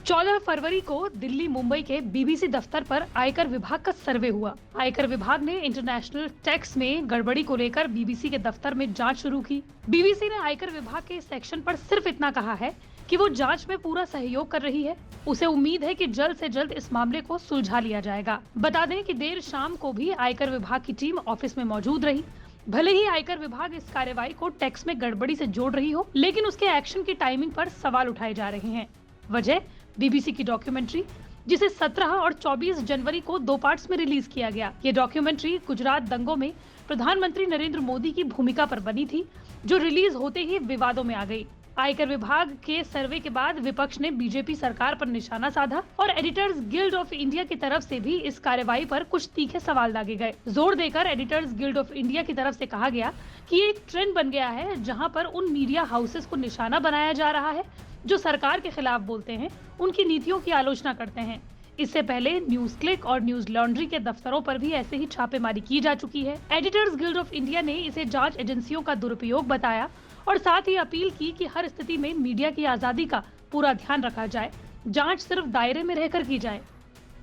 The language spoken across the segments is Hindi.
14 फरवरी को दिल्ली मुंबई के बीबीसी दफ्तर पर आयकर विभाग का सर्वे हुआ। आयकर विभाग ने इंटरनेशनल टैक्स में गड़बड़ी को लेकर बीबीसी के दफ्तर में जांच शुरू की। बीबीसी ने आयकर विभाग के सेक्शन पर सिर्फ इतना कहा है कि वो जांच में पूरा सहयोग कर रही है। उसे उम्मीद है कि जल्द से जल्द इस मामले को सुलझा लिया जाएगा। बता दें कि देर शाम को भी आयकर विभाग की टीम ऑफिस में मौजूद रही। भले ही आयकर विभाग इस कार्रवाई को टैक्स में गड़बड़ी से जोड़ रही हो, लेकिन उसके एक्शन की टाइमिंग पर सवाल उठाए जा रहे हैं। वजह बीबीसी की डॉक्यूमेंट्री, जिसे 17 और 24 जनवरी को 2 पार्ट्स में रिलीज किया गया। ये डॉक्यूमेंट्री गुजरात दंगों में प्रधानमंत्री नरेंद्र मोदी की भूमिका पर बनी थी, जो रिलीज होते ही विवादों में आ गई। आयकर विभाग के सर्वे के बाद विपक्ष ने बीजेपी सरकार पर निशाना साधा और एडिटर्स गिल्ड ऑफ इंडिया की तरफ से भी इस कार्रवाई पर कुछ तीखे सवाल दागे गए। जोर देकर एडिटर्स गिल्ड ऑफ इंडिया की तरफ से कहा गया कि ये एक ट्रेंड बन गया है, जहां पर उन मीडिया हाउसेस को निशाना बनाया जा रहा है जो सरकार के खिलाफ बोलते हैं, उनकी नीतियों की आलोचना करते हैं। इससे पहले न्यूज क्लिक और न्यूज लॉन्ड्री के दफ्तरों पर भी ऐसे ही छापेमारी की जा चुकी है। एडिटर्स गिल्ड ऑफ इंडिया ने इसे जांच एजेंसियों का दुरुपयोग बताया और साथ ही अपील की कि हर स्थिति में मीडिया की आजादी का पूरा ध्यान रखा जाए, जांच सिर्फ दायरे में रहकर की जाए।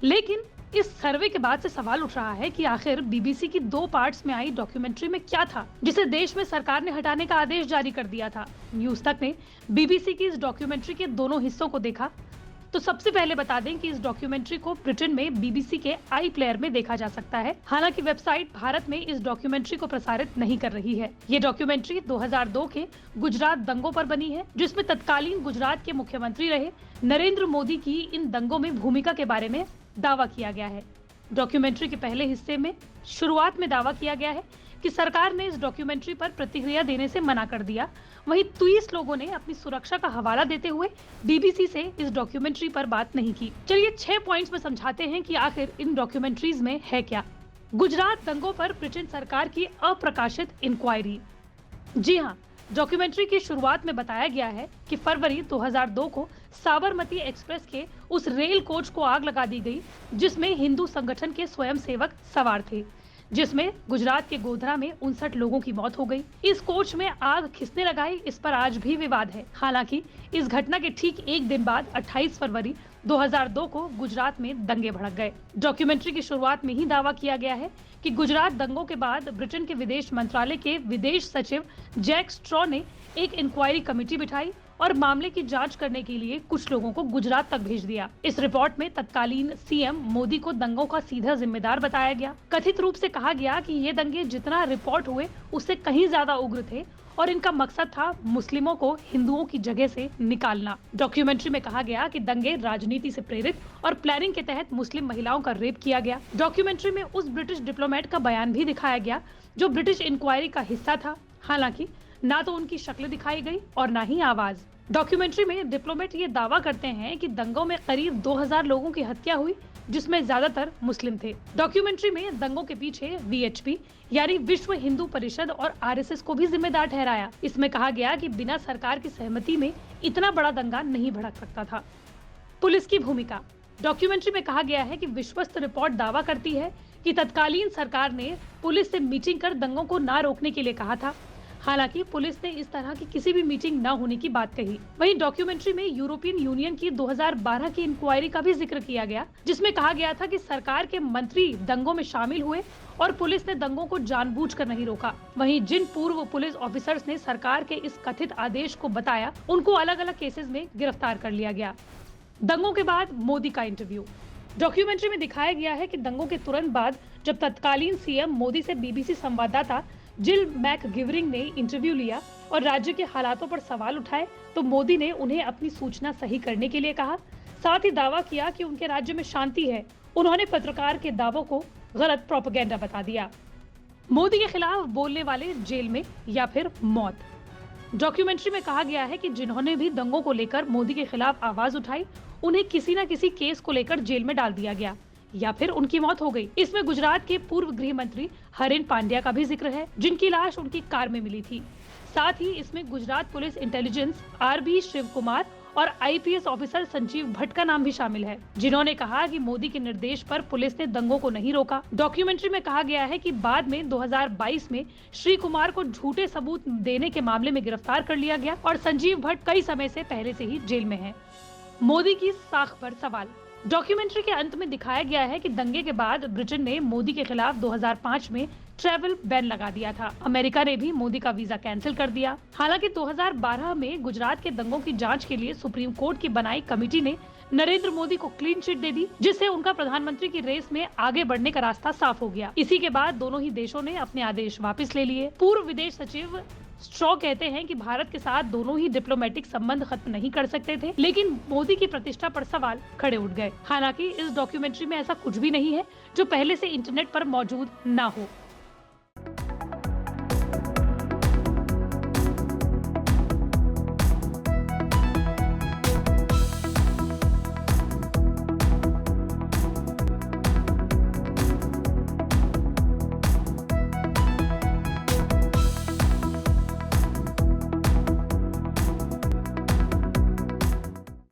लेकिन इस सर्वे के बाद से सवाल उठ रहा है कि आखिर बीबीसी की 2 पार्ट्स में आई डॉक्यूमेंट्री में क्या था, जिसे देश में सरकार ने हटाने का आदेश जारी कर दिया था। न्यूज तक ने बीबीसी की इस डॉक्यूमेंट्री के दोनों हिस्सों को देखा। तो सबसे पहले बता दें कि इस डॉक्यूमेंट्री को ब्रिटेन में बीबीसी के आई प्लेयर में देखा जा सकता है। हालांकि वेबसाइट भारत में इस डॉक्यूमेंट्री को प्रसारित नहीं कर रही है। ये डॉक्यूमेंट्री 2002 के गुजरात दंगों पर बनी है, जिसमें तत्कालीन गुजरात के मुख्यमंत्री रहे नरेंद्र मोदी की इन दंगों में भूमिका के बारे में दावा किया गया है। डॉक्यूमेंट्री के पहले हिस्से में शुरुआत में दावा किया गया है कि सरकार ने इस डॉक्यूमेंट्री पर प्रतिक्रिया देने से मना कर दिया। वहीं 30 लोगों ने अपनी सुरक्षा का हवाला देते हुए बीबीसी से इस डॉक्यूमेंट्री पर बात नहीं की। चलिए 6 पॉइंट्स में समझाते हैं कि आखिर इन डॉक्यूमेंट्रीज में है क्या। गुजरात दंगों पर ब्रिटेन सरकार की अप्रकाशित इंक्वायरी। जी हाँ, डॉक्यूमेंट्री की शुरुआत में बताया गया है कि फरवरी 2002 को साबरमती एक्सप्रेस के उस रेल कोच को आग लगा दी गई, जिसमें हिंदू संगठन के स्वयंसेवक सवार थे, जिसमें गुजरात के गोधरा में 59 लोगों की मौत हो गई। इस कोच में आग किसने लगाई, इस पर आज भी विवाद है। हालांकि इस घटना के ठीक एक दिन बाद 28 फरवरी 2002 को गुजरात में दंगे भड़क गए। डॉक्यूमेंट्री की शुरुआत में ही दावा किया गया है कि गुजरात दंगों के बाद ब्रिटेन के विदेश मंत्रालय के विदेश सचिव जैक स्ट्रॉ ने एक इंक्वायरी कमेटी बिठाई और मामले की जांच करने के लिए कुछ लोगों को गुजरात तक भेज दिया। इस रिपोर्ट में तत्कालीन सीएम मोदी को दंगों का सीधा जिम्मेदार बताया गया। कथित रूप से कहा गया कि ये दंगे जितना रिपोर्ट हुए उससे कहीं ज्यादा उग्र थे और इनका मकसद था मुस्लिमों को हिंदुओं की जगह से निकालना। डॉक्यूमेंट्री में कहा गया कि दंगे राजनीति से प्रेरित और प्लानिंग के तहत मुस्लिम महिलाओं का रेप किया गया। डॉक्यूमेंट्री में उस ब्रिटिश डिप्लोमेट का बयान भी दिखाया गया जो ब्रिटिश इंक्वायरी का हिस्सा था। हालांकि ना तो उनकी शक्ल दिखाई गई और ना ही आवाज। डॉक्यूमेंट्री में डिप्लोमेट ये दावा करते हैं कि दंगों में करीब 2000 लोगों की हत्या हुई, जिसमें ज्यादातर मुस्लिम थे। डॉक्यूमेंट्री में दंगों के पीछे वीएचपी यानी विश्व हिंदू परिषद और आरएसएस को भी जिम्मेदार ठहराया। इसमें कहा गया कि बिना सरकार की सहमति में इतना बड़ा दंगा नहीं भड़क सकता था। पुलिस की भूमिका। डॉक्यूमेंट्री में कहा गया है कि विश्वस्त रिपोर्ट दावा करती है कि तत्कालीन सरकार ने पुलिस से मीटिंग कर दंगों को न रोकने के लिए कहा था। हालांकि पुलिस ने इस तरह की किसी भी मीटिंग न होने की बात कही। वहीं डॉक्यूमेंट्री में यूरोपियन यूनियन की 2012 की इंक्वायरी का भी जिक्र किया गया, जिसमें कहा गया था कि सरकार के मंत्री दंगों में शामिल हुए और पुलिस ने दंगों को जानबूझकर नहीं रोका। वहीं जिन पूर्व पुलिस ऑफिसर्स ने सरकार के इस कथित आदेश को बताया, उनको अलग अलग केसेस में गिरफ्तार कर लिया गया। दंगों के बाद मोदी का इंटरव्यू। डॉक्यूमेंट्री में दिखाया गया है कि दंगों के तुरंत बाद जब तत्कालीन सीएम मोदी से बीबीसी संवाददाता जिल मैकगिवरिंग ने इंटरव्यू लिया और राज्य के हालातों पर सवाल उठाए, तो मोदी ने उन्हें अपनी सूचना सही करने के लिए कहा। साथ ही दावा किया कि उनके राज्य में शांति है। उन्होंने पत्रकार के दावों को गलत प्रोपेगेंडा बता दिया। मोदी के खिलाफ बोलने वाले जेल में या फिर मौत। डॉक्यूमेंट्री में कहा गया है कि जिन्होंने भी दंगों को लेकर मोदी के खिलाफ आवाज उठाई, उन्हें किसी न किसी केस को लेकर जेल में डाल दिया गया या फिर उनकी मौत हो गई। इसमें गुजरात के पूर्व गृह मंत्री हरेन पांड्या का भी जिक्र है, जिनकी लाश उनकी कार में मिली थी। साथ ही इसमें Gujarat police intelligence RB Shiv Kumar और आईपीएस ऑफिसर संजीव भट्ट का नाम भी शामिल है, जिन्होंने कहा कि मोदी के निर्देश पर पुलिस ने दंगों को नहीं रोका। डॉक्यूमेंट्री में कहा गया है कि बाद में 2022 में श्री कुमार को झूठे सबूत देने के मामले में गिरफ्तार कर लिया गया और संजीव भट्ट कई समय से पहले से ही जेल में है। मोदी की साख पर सवाल। डॉक्यूमेंट्री के अंत में दिखाया गया है कि दंगे के बाद ब्रिटेन ने मोदी के खिलाफ 2005 में ट्रैवल बैन लगा दिया था। अमेरिका ने भी मोदी का वीजा कैंसिल कर दिया। हालांकि 2012 में गुजरात के दंगों की जांच के लिए सुप्रीम कोर्ट की बनाई कमेटी ने नरेंद्र मोदी को क्लीन चिट दे दी, जिससे उनका प्रधानमंत्री की रेस में आगे बढ़ने का रास्ता साफ हो गया। इसी के बाद दोनों ही देशों ने अपने आदेश वापस ले लिए। पूर्व विदेश सचिव स्ट्रॉ कहते हैं कि भारत के साथ दोनों ही डिप्लोमेटिक संबंध खत्म नहीं कर सकते थे, लेकिन मोदी की प्रतिष्ठा पर सवाल खड़े उठ गए। हालांकि इस डॉक्यूमेंट्री में ऐसा कुछ भी नहीं है जो पहले से इंटरनेट पर मौजूद न हो।